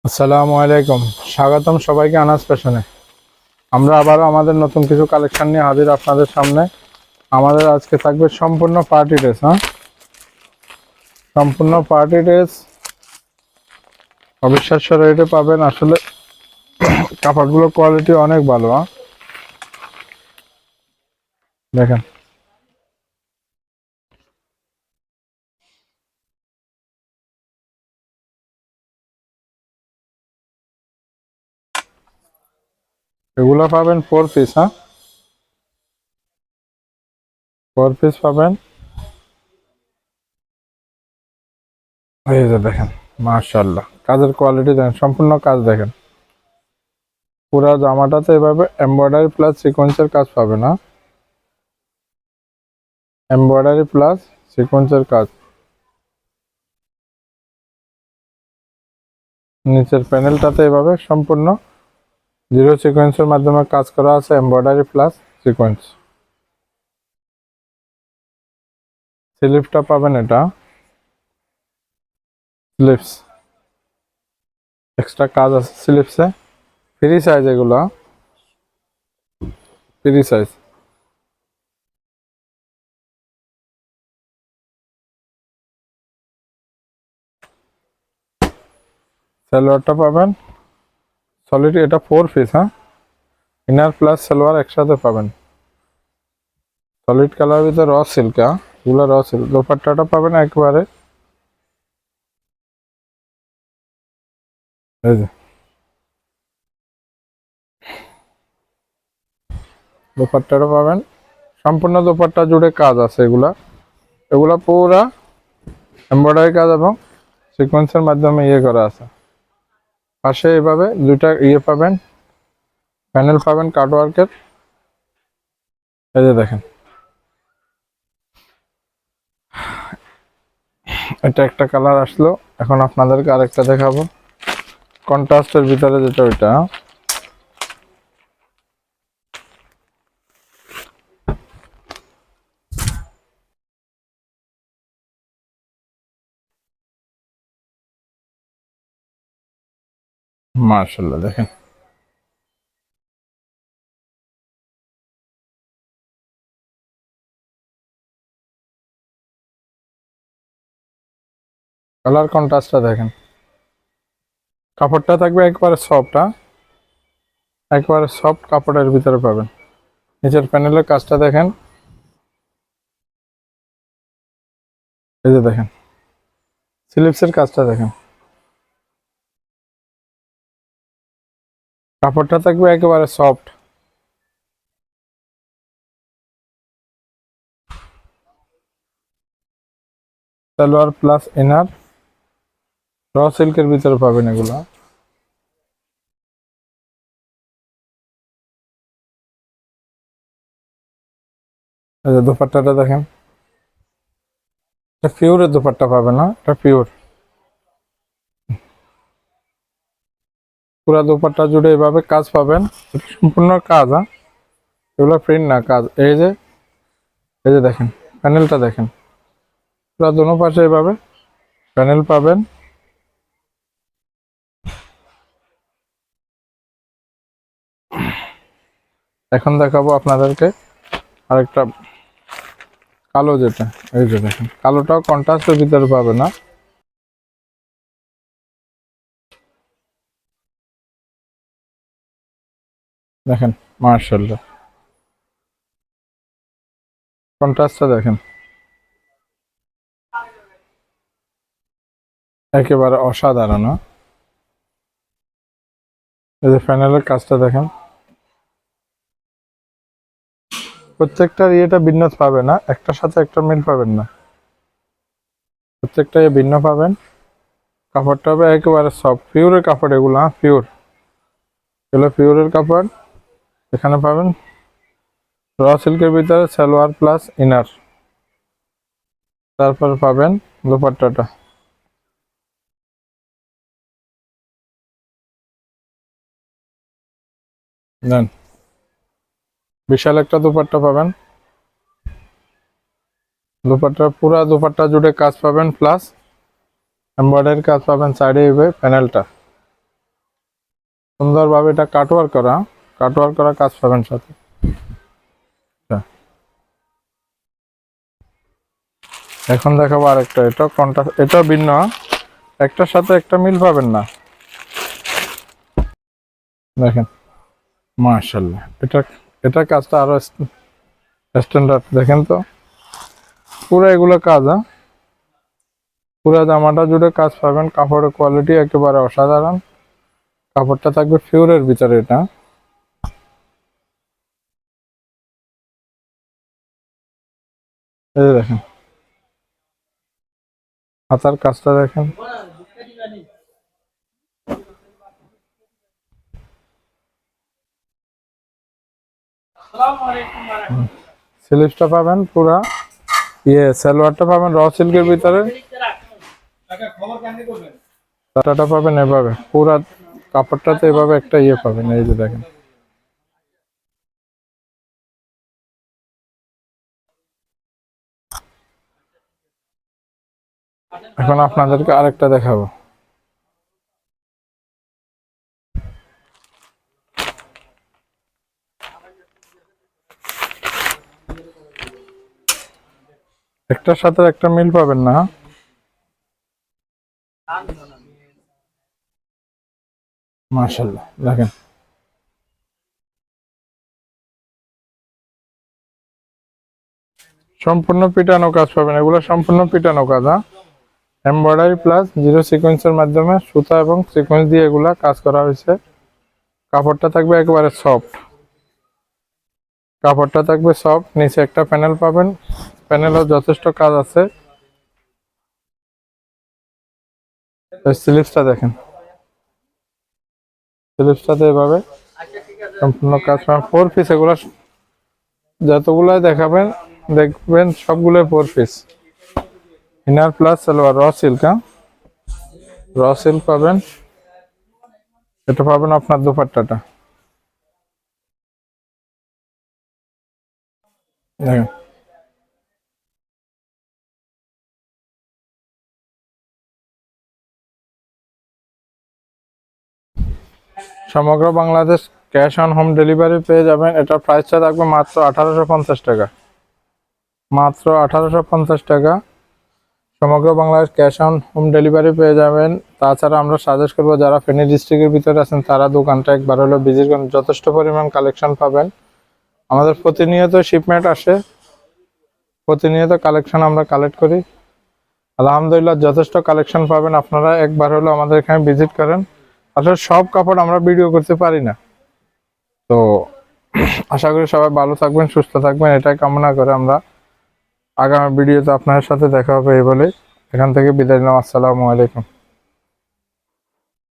আসসালামু আলাইকুম, স্বাগতম সবাইকে আনাজ ফ্যাশনে। আমরা আবারও আমাদের নতুন কিছু কালেকশন নিয়ে হাজির আপনাদের সামনে। আমাদের আজকে থাকবে সম্পূর্ণ পার্টি ড্রেস। সম্পূর্ণ পার্টি ড্রেস অবিশ্বাস্য রেটে পাবেন। আসলে কাপড়গুলোর কোয়ালিটি অনেক ভালো। দেখেন, এগুলো পাবেন 4 পিস। 4 পিস পাবেন। এই যে দেখেন, মাশাআল্লাহ, কাজের কোয়ালিটি দেখেন, সম্পূর্ণ কাজ দেখেন। পুরো জামাটাতে এভাবে এমব্রয়ডারি প্লাস সিকোয়েন্সের কাজ পাবেন। এমব্রয়ডারি প্লাস সিকোয়েন্সের কাজ। নিচের প্যানেলটাতে এভাবে সম্পূর্ণ জিরো সিকোয়েন্সের মাধ্যমে কাজ করা আছে, এমব্রয়ডারি প্লাস সিকোয়েন্স। স্লিভটা পাবেন, এটা স্লিভস এক্সট্রা কাজ আছে স্লিভসে। ফ্রি সাইজ, এগুলো ফ্রি সাইজ। সালোয়ারটা পাবেন সলিড, এটা 4 পিস। ইনার প্লাস সালোয়ার একসাথে পাবেন। সলিড কালার ভিতরে র সিল্ক। এগুলো র সিল্ক। দোপাট্টাটা পাবেন একবারে এই যে, দোপাট্টাটা পাবেন সম্পূর্ণ দোপাট্টা জুড়ে কাজ আছে। এগুলা এগুলা পুরা এমব্রয়ডারি কাজ এবং সিকোয়েন্সের মাধ্যমে করা আছে। পাশে এভাবে দুইটা পাবেন, প্যানেল পাবেন কাটওয়ার্কের। এই যে দেখেন, এটা একটা কালার আসলো। এখন আপনাদেরকে আরেকটা দেখাবো কন্ট্রাস্টের ভিতরে, যেটা ওইটা মাশাআল্লাহ দেখেন। কালার কন্ট্রাস্টটা দেখেন। কাপড়টা থাকবে একবারে সফট। একবারে সফট কাপড়ের ভিতরে পাবেন। নিচের প্যানেলের কাজটা দেখেন। এই যে দেখেন, স্লিভসের কাজটা দেখেন। কাপড়টা থাকবে একেবারে সফট। সালোয়ার প্লাস ইনার র সিল্কের ভিতরে পাবেন এগুলা। এই যে দোপাট্টাটা দেখেন, এটা পিওরের দোপাট্টা পাবেন না, এটা পিওর। পুরা দোপাট্টা জুড়ে এভাবে কাজ পাবেন। সম্পূর্ণ কাজ। এগুলো প্রিন্ট না, কাজ। এই যে দেখেন, প্যানেলটা দেখেন। পুরা দোনো পাশে এভাবে প্যানেল পাবেন। এখন দেখাবো আপনাদেরকে আরেকটা কালো, যেটা এই যে দেখেন, কালোটাও কন্ট্রাস্টের ভিতরে পাবে না। দেখেন, মার্শাল্লাহ, কন্ট্রাস্টটা দেখেন, একেবারে অসাধারণ। এই যে প্যানেলের কাজটা দেখেন। প্রত্যেকটার ভিন্ন পাবে না, একটার সাথে একটা মিল পাবেন না। প্রত্যেকটা ভিন্ন পাবেন। কাপড়টা হবে একেবারে সফট, পিওরের কাপড় এগুলো। পিওর, এগুলো পিওরের কাপড়। এখানে পাবেন র সিল্কের ভিতরে সালোয়ার প্লাস ইনার। তারপর পাবেন দোপাট্টাটা। দেন, বিশাল একটা দোপাট্টা পাবেন। দোপাট্টা পুরা দোপাট্টা জুড়ে কাজ পাবেন, প্লাস এমব্রয়ডারির কাজ পাবেন সাইডে প্যানেলটা। সুন্দরভাবে এটা কাটওয়ার্ক করা কাজ পাবেন সাথে। এখন দেখাবো আরেকটা, এটা কোনটা, এটা ভিন্ন, একটার সাথে একটা মিল পাবেন না। দেখেন মাশাআল্লাহ, এটা কাজটা আরো স্ট্যান্ডার্ড। দেখেন তো পুরো এগুলো কাজ, পুরো জামাটা জুড়ে কাজ পাবেন। কাপড়ের কোয়ালিটি একেবারে অসাধারণ। কাপড়টা থাকবে ফিউরের ভিতরে। এটা এই দেখেন হাতার কাজটা দেখেন, স্লিভসটা পাবেন পুরা সালোয়ারটা পাবেন র সিল্কের ভিতরে, টাটা পাবেন এভাবে পুরা কাপড়টাতে এভাবে একটা পাবেন। এই যে দেখেন এখন আপনাদেরকে আরেকটা দেখাবো। একটার সাথে একটা মিল পাবেন না। মাশাআল্লাহ দেখেন সম্পূর্ণ পিটানো কাজ পাবেন। এগুলো সম্পূর্ণ পিটানো কাজ, এমব্রয়ডারি প্লাস জিরো সিকোয়েন্সের মাধ্যমে সুতা এবং সিকোয়েন্স দিয়ে এগুলা কাজ করা হয়েছে। কাপড়টা থাকবে একেবারে সফট, কাপড়টা থাকবে সফট। নিচে একটা প্যানেল পাবেন, প্যানেলও যথেষ্ট কাজ আছে। স্লিভসটা দেখেন, স্লিভসটাতে এভাবে সম্পূর্ণ কাজ পাবেন। 4 পিস এগুলা যতগুলাই দেখবেন সবগুলোই 4 piece. Inner plus salwar raw silk পাবেন। এটা পাবেন আপনার দুপাট্টাটা দেখেন। সমগ্র Bangladesh cash on home delivery পেয়ে যাবেন। এটা প্রাইসটা থাকবে মাত্র 1850 টাকা, মাত্র 1850 টাকা। সমগ্র Bangladesh cash on home delivery পেয়ে যাবেন। তাছাড়া আমরা সাজেস্ট করবো যারা ফেনী ডিস্ট্রিক্টের ভিতরে আছেন তারা দোকানটা একবার হলো ভিজিট করেন, যথেষ্ট পরিমাণ কালেকশন পাবেন। আমাদের প্রতিনিয়ত শিপমেন্ট আসে, প্রতিনিয়ত কালেকশন আমরা কালেক্ট করি। আলহামদুলিল্লাহ যথেষ্ট কালেকশন পাবেন। আপনারা একবার হলো আমাদের এখানে ভিজিট করেন। আসলে সব কাপড় আমরা ভিডিও করতে পারি না, তো আশা করি সবাই ভালো থাকবেন, সুস্থ থাকবেন, এটাই কামনা করে আমরা আগামী ভিডিওতে আপনাদের সাথে দেখা হবে। এই বলে এখান থেকে বিদায় নিলাম। আসসালামু আলাইকুম।